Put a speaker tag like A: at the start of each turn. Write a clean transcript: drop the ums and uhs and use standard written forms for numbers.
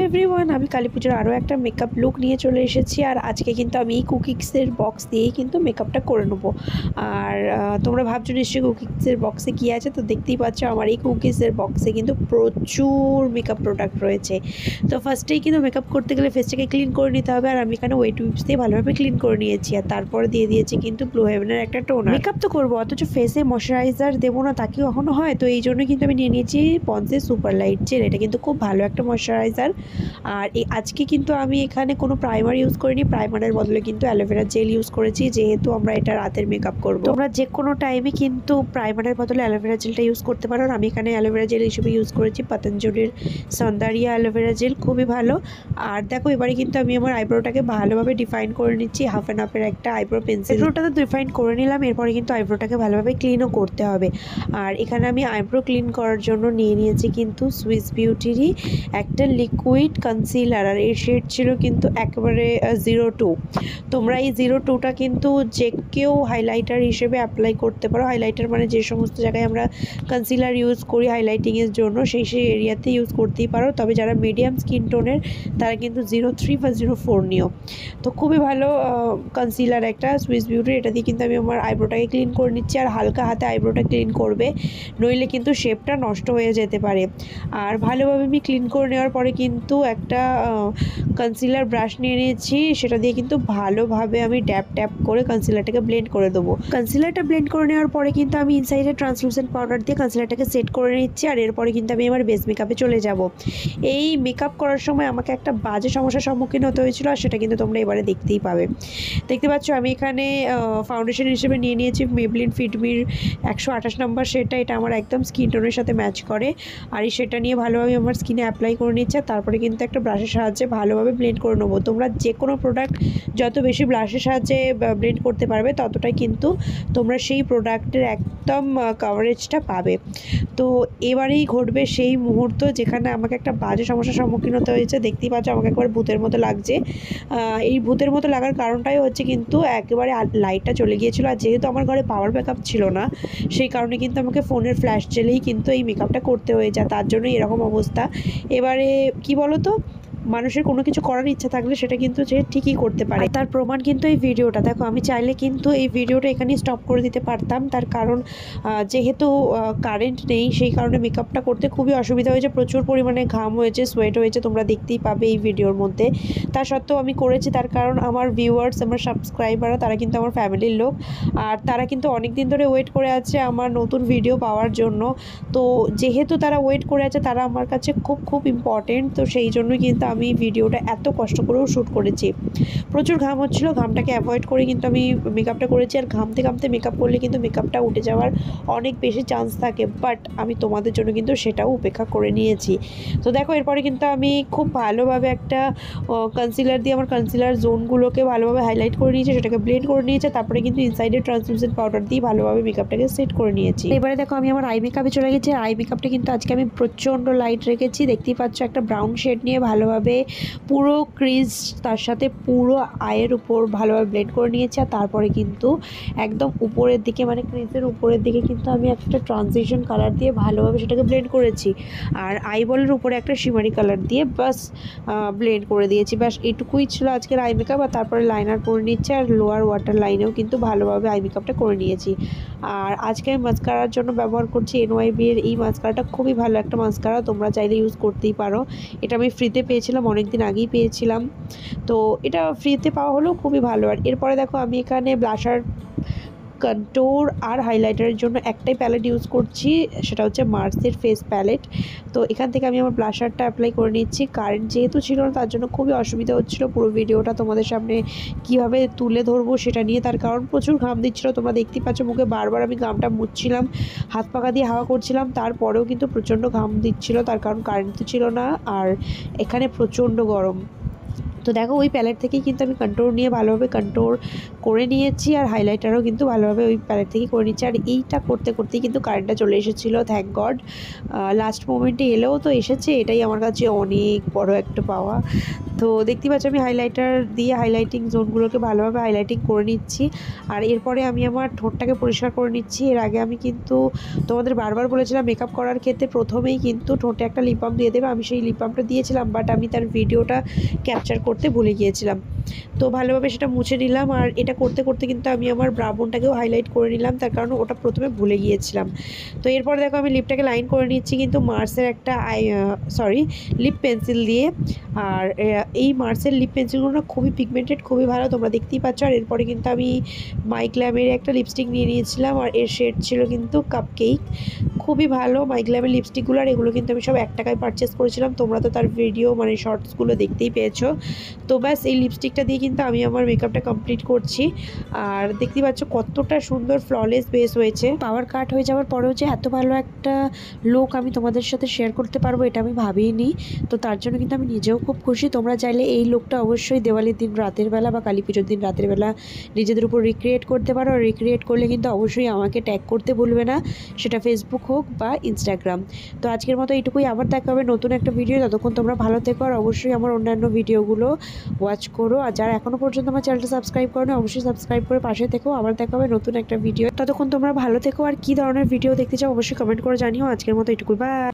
A: Everyone, আমি কালী পুজোর আরও একটা মেকআপ লুক নিয়ে চলে এসেছি। আর আজকে কিন্তু আমি এই কুকিংসের বক্স দিয়েই কিন্তু মেকআপটা করে নেবো। আর তোমরা ভাবছো নিশ্চয়ই কুকিংসের বক্সে কী আছে, তো দেখতেই পাচ্ছ আমার এই কুকিংসের বক্সে কিন্তু প্রচুর মেকআপ প্রোডাক্ট রয়েছে। তো ফার্স্টেই কিন্তু মেকআপ করতে গেলে ফেসটাকে ক্লিন করে নিতে হবে। আর আমি এখানে ওয়েট উইপস দিয়ে ভালোভাবে ক্লিন করে নিয়েছি। আর তারপরে দিয়ে দিয়েছি কিন্তু ব্লু হেভেনের একটা টোনার। মেকআপ তো করবো, অথচ ফেসে ময়শ্চারাইজার দেবো না তা কি কখনো হয়? তো এই জন্য কিন্তু আমি নিয়ে নিয়েছি পন্সের সুপার লাইট জেল। এটা কিন্তু খুব ভালো একটা ময়শ্চারাইজার। আর আজকে কিন্তু আমি এখানে কোনো প্রাইমার ইউজ করিনি, প্রাইমারের বদলে কিন্তু অ্যালোভেরা জেল ইউজ করেছি, যেহেতু আমরা এটা রাতের মেকআপ করবো। তোমরা যে কোনো টাইমে কিন্তু প্রাইমারের বদলে অ্যালোভেরা জেলটা ইউজ করতে পারো। আর আমি এখানে অ্যালোভেরা জেল হিসেবে ইউজ করেছি পতঞ্জলির সৌন্দর্য অ্যালোভেরা জেল, খুবই ভালো। আর দেখো এবারে কিন্তু আমি আমার আইব্রোটাকে ভালোভাবে ডিফাইন করে নিচ্ছি হাফ অ্যান হাফের একটা আইব্রো পেন্সিল। আইব্রোটা তো ডিফাইন করে নিলাম, এরপরে কিন্তু আইব্রোটাকে ভালোভাবে ক্লিনও করতে হবে। আর এখানে আমি আইব্রো ক্লিন করার জন্য নিয়ে নিয়েছি কিন্তু সুইস বিউটিরই একটা লিকুইড কনসিলার। আর এর শেড ছিল কিন্তু একেবারে 02। তোমরা এই 02টা কিন্তু যে কেউ হাইলাইটার হিসেবে অ্যাপ্লাই করতে পারো। হাইলাইটার মানে যে সমস্ত জায়গায় আমরা কনসিলার ইউজ করি হাইলাইটিংয়ের জন্য, সেই এরিয়াতে ইউজ করতেই পারো। তবে যারা মিডিয়াম স্কিন টোনের তারা কিন্তু 03 বা 04 নিও। তো খুবই ভালো কনসিলার একটা সুইস বিউটির। এটা দিয়ে কিন্তু আমি আমার আইব্রোটাকে ক্লিন করে নিচ্ছি। আর হালকা হাতে আইব্রোটা ক্লিন করবে, নইলে কিন্তু শেপটা নষ্ট হয়ে যেতে পারে। আর ভালোভাবে আমি ক্লিন করে নেওয়ার পরে কিন্তু একটা কনসিলার ব্রাশ নিয়ে নিয়েছি, সেটা দিয়ে কিন্তু ভালোভাবে আমি ড্যাপ ট্যাপ করে কনসিলারটাকে ব্লেন্ড করে দেবো। কনসিলারটা ব্লেন্ড করে নেওয়ার পরে কিন্তু আমি ইনসাইডে ট্রান্সলুসেন্ট পাউডার দিয়ে কনসিলারটাকে সেট করে নিচ্ছি। আর এরপরে কিন্তু আমি আমার বেস মেকআপে চলে যাব। এই মেকআপ করার সময় আমাকে একটা বাজে সমস্যার সম্মুখীন হতে হয়েছিল, আর সেটা কিন্তু তোমরা এবারে দেখতেই পাবে। দেখতে পাচ্ছ আমি এখানে ফাউন্ডেশন হিসেবে নিয়ে নিয়েছি মেবলিন ফিটমির 128 নম্বর শেডটা। এটা আমার একদম স্কিন টোনের সাথে ম্যাচ করে। আর এই শেডটা নিয়ে ভালোভাবে আমার স্কিনে অ্যাপ্লাই করে নিচ্ছে। তারপরে কিন্তু একটা ব্রাশের সাহায্যে ভালোভাবে ব্লেন্ড করে নেবো। তোমরা যে কোনো প্রোডাক্ট যত বেশি ব্রাশের সাহায্যে ব্লেন্ড করতে পারবে, ততটাই কিন্তু তোমরা সেই প্রোডাক্টের একদম কভারেজটা পাবে। তো এবারেই ঘটবে সেই মুহূর্ত যেখানে আমাকে একটা বাজে সমস্যার সম্মুখীন হতে হয়েছে। দেখতেই পাচ্ছ আমাকে একবার ভূতের মতো লাগছে। এই ভূতের মতো লাগার কারণটাই হচ্ছে কিন্তু একেবারে লাইটটা চলে গিয়েছিলো। আর যেহেতু আমার ঘরে পাওয়ার ব্যাকআপ ছিল না, সেই কারণে কিন্তু আমাকে ফোনের ফ্ল্যাশ জেলেই কিন্তু এই মেকআপটা করতে হয়ে যায়। তার জন্যই এরকম অবস্থা। এবারে কি বলো তো, মানুষের কোনো কিছু করার ইচ্ছা থাকলে সেটা কিন্তু সে ঠিকই করতে পারে। তার প্রমাণ কিন্তু এই ভিডিওটা দেখো। আমি চাইলে কিন্তু এই ভিডিওটা এখানেই স্টপ করে দিতে পারতাম, তার কারণ যেহেতু কারেন্ট নেই, সেই কারণে মেকআপটা করতে খুবই অসুবিধা হয়েছে। প্রচুর পরিমাণে ঘাম হয়েছে, সোয়েট হয়েছে, তোমরা দেখতেই পাবে এই ভিডিওর মধ্যে। তা সত্ত্বেও আমি করেছি, তার কারণ আমার ভিউয়ার্স, আমার সাবস্ক্রাইবাররা, তারা কিন্তু আমার ফ্যামিলির লোক। আর তারা কিন্তু অনেক দিন ধরে ওয়েট করে আছে আমার নতুন ভিডিও পাওয়ার জন্য। তো যেহেতু তারা ওয়েট করে আছে, তারা আমার কাছে খুব খুব ইম্পর্টেন্ট। তো সেই জন্যই কিন্তু আমি ভিডিওটা এত কষ্ট করেও শ্যুট করেছি। প্রচুর ঘাম হচ্ছিলো, ঘামটাকে অ্যাভয়েড করে কিন্তু আমি মেকআপটা করেছি। আর ঘামতে ঘামতে মেকআপ করলে কিন্তু মেকআপটা উঠে যাওয়ার অনেক বেশি চান্স থাকে, বাট আমি তোমাদের জন্য কিন্তু সেটাও উপেক্ষা করে নিয়েছি। তো দেখো এরপরে কিন্তু আমি খুব ভালোভাবে একটা কনসিলার দিয়ে আমার কনসিলার জোনগুলোকে ভালোভাবে হাইলাইট করে নিয়েছি, সেটাকে ব্লেন্ড করে নিয়েছি। তারপরে কিন্তু ইনসাইডে ট্রান্সলুসেন্ট পাউডার দিয়ে ভালোভাবে মেকআপটাকে সেট করে নিয়েছি। এবারে দেখো আমি আমার আই মেকআপে চলে গেছি। আই মেকআপটা কিন্তু আজকে আমি প্রচণ্ড লাইট রেখেছি। দেখতেই পাচ্ছ একটা ব্রাউন শেড নিয়ে ভালোভাবে পুরো ক্রিজ, তার সাথে পুরো আয়ের উপর ভালোভাবে ব্লেন্ড করে নিয়েছি। আর তারপরে কিন্তু একদম উপরের দিকে, মানে ক্রিজের উপরের দিকে কিন্তু আমি একটা ট্রানজিশন কালার দিয়ে ভালোভাবে সেটাকে ব্লেন্ড করেছি। আর আইবলের উপরে একটা শিমারি কালার দিয়ে বাস ব্লেন্ড করে দিয়েছি। বাস এটুকুই ছিল আজকের আই মেকআপ। আর তারপরে লাইনার করে নিচ্ছে, আর লোয়ার ওয়াটার লাইনেও কিন্তু ভালোভাবে আই মেকআপটা করে নিয়েছি। আর আজকে আমি মাস্কারার জন্য ব্যবহার করছি NYB এর এই মাস্কারাটা। খুবই ভালো একটা মাস্কারা, তোমরা চাইলে ইউজ করতেই পারো। এটা আমি ফ্রিতে পেয়েছিলাম, অনেকদিন আগেই পেয়েছিলাম। তো এটা ফ্রিতে পাওয়া হলেও খুবই ভালো। আর এরপরে দেখো আমি এখানে ব্লাশার, কন্ট্যুর আর হাইলাইটারের জন্য একটাই প্যালেট ইউজ করছি, সেটা হচ্ছে মার্সের ফেস প্যালেট। তো এখান থেকে আমি আমার ব্লাশারটা অ্যাপ্লাই করে নিচ্ছি। কারেন্ট যেহেতু ছিল না, তার জন্য খুবই অসুবিধা হচ্ছিলো পুরো ভিডিওটা তোমাদের সামনে কীভাবে তুলে ধরবো সেটা নিয়ে। তার কারণ প্রচুর ঘাম দিচ্ছিলো, তোমরা দেখতেই পাচ্ছ মুখে বারবার আমি ঘামটা মুছছিলাম, হাত পাখা দিয়ে হাওয়া করছিলাম, তারপরেও কিন্তু প্রচণ্ড ঘাম দিচ্ছিলো। তার কারণ কারেন্ট তো ছিল না, আর এখানে প্রচণ্ড গরম। তো দেখো ওই প্যালেট থেকেই কিন্তু আমি কন্ট্রোল নিয়ে ভালোভাবে কন্ট্রোল করে নিয়েছি, আর হাইলাইটারও কিন্তু ভালোভাবে ওই প্যালেট থেকেই করে নিচ্ছি। আর এইটা করতে করতেই কিন্তু কারেন্টটা চলে এসেছিলো, থ্যাংক গড। লাস্ট মোমেন্টে এলেও তো এসেছে, এটাই আমার কাছে অনেক বড় একটা পাওয়া। তো দেখতে পাচ্ছ আমি হাইলাইটার দিয়ে হাইলাইটিং জোনগুলোকে ভালোভাবে হাইলাইটিং করে নিচ্ছি। আর এরপরে আমি আমার ঠোঁটটাকে পরিষ্কার করে নিচ্ছি। এর আগে আমি কিন্তু তোমাদের বারবার বলেছিলাম মেকআপ করার ক্ষেত্রে প্রথমেই কিন্তু ঠোঁটে একটা লিপ বাম দিয়ে দেবে। আমি সেই লিপ বামটা দিয়েছিলাম, বাট আমি তার ভিডিওটা ক্যাপচার করতে ভুলে গিয়েছিলাম। তো ভালোভাবে সেটা মুছে নিলাম। আর এটা করতে করতে কিন্তু আমি আমার ব্রা বোনটাকেও হাইলাইট করে নিলাম, তার কারণ ওটা প্রথমে ভুলে গিয়েছিলাম। তো এরপর দেখো আমি লিপটাকে লাইন করে নিচ্ছি কিন্তু মার্সের একটা লিপ পেন্সিল দিয়ে। আর এই মার্সের লিপ পেন্সিলগুলো না খুবই পিগমেন্টেড, খুবই ভালো, তোমরা দেখতেই পাচ্ছ। আর এরপরে কিন্তু আমি মাইগ্ল্যামের একটা লিপস্টিক নিয়ে নিয়েছিলাম, আর এর শেড ছিল কিন্তু কাপকেক, খুবই ভালো মাইগ্ল্যামের লিপস্টিকগুলো। আর এগুলো কিন্তু আমি সব 1 টাকায় পারচেস করেছিলাম, তোমরা তো তার ভিডিও মানে শর্টসগুলো দেখতেই পেয়েছো। তো ব্যাস এই লিপস্টিকটা দিয়ে কিন্তু আমি আমার মেকআপটা কমপ্লিট করছি। আর দেখতেই পাচ্ছ কতটা সুন্দর ফ্ললেস বেস হয়েছে। পাওয়ার কাট হয়ে যাওয়ার পরেও যে এত ভালো একটা লুক আমি তোমাদের সাথে শেয়ার করতে পারবো এটা আমি ভাবিনি। তো তার জন্য কিন্তু আমি নিজেও খুব খুশি। তোমরা চাইলে এই লুকটা অবশ্যই দেওয়ালির দিন রাতের বেলা বা কালী পুজোর দিন রাতের বেলা নিজেদের উপর রিক্রিয়েট করতে পারো। আর রিক্রিয়েট করলে কিন্তু অবশ্যই আমাকে ট্যাগ করতে ভুলবে না, সেটা ফেসবুক হোক বা ইনস্টাগ্রাম। তো আজকের মতো এইটুকুই, আবার দেখা হবে নতুন একটা ভিডিও। ততক্ষণ তোমরা ভালো থেকো, আর অবশ্যই আমার অন্যান্য ভিডিওগুলো ওয়াচ করো। আর যারা এখনও পর্যন্ত আমার চ্যানেলটা সাবস্ক্রাইব করো না, অবশ্যই সাবস্ক্রাইব করে পাশে থেকো। আবার দেখা হবে নতুন একটা ভিডিও। ততক্ষণ তোমরা ভালো থেকো, আর কী ধরনের ভিডিও দেখতে চাও অবশ্যই কমেন্ট করে জানিও। আজকের মতো এইটুকুই, বাই।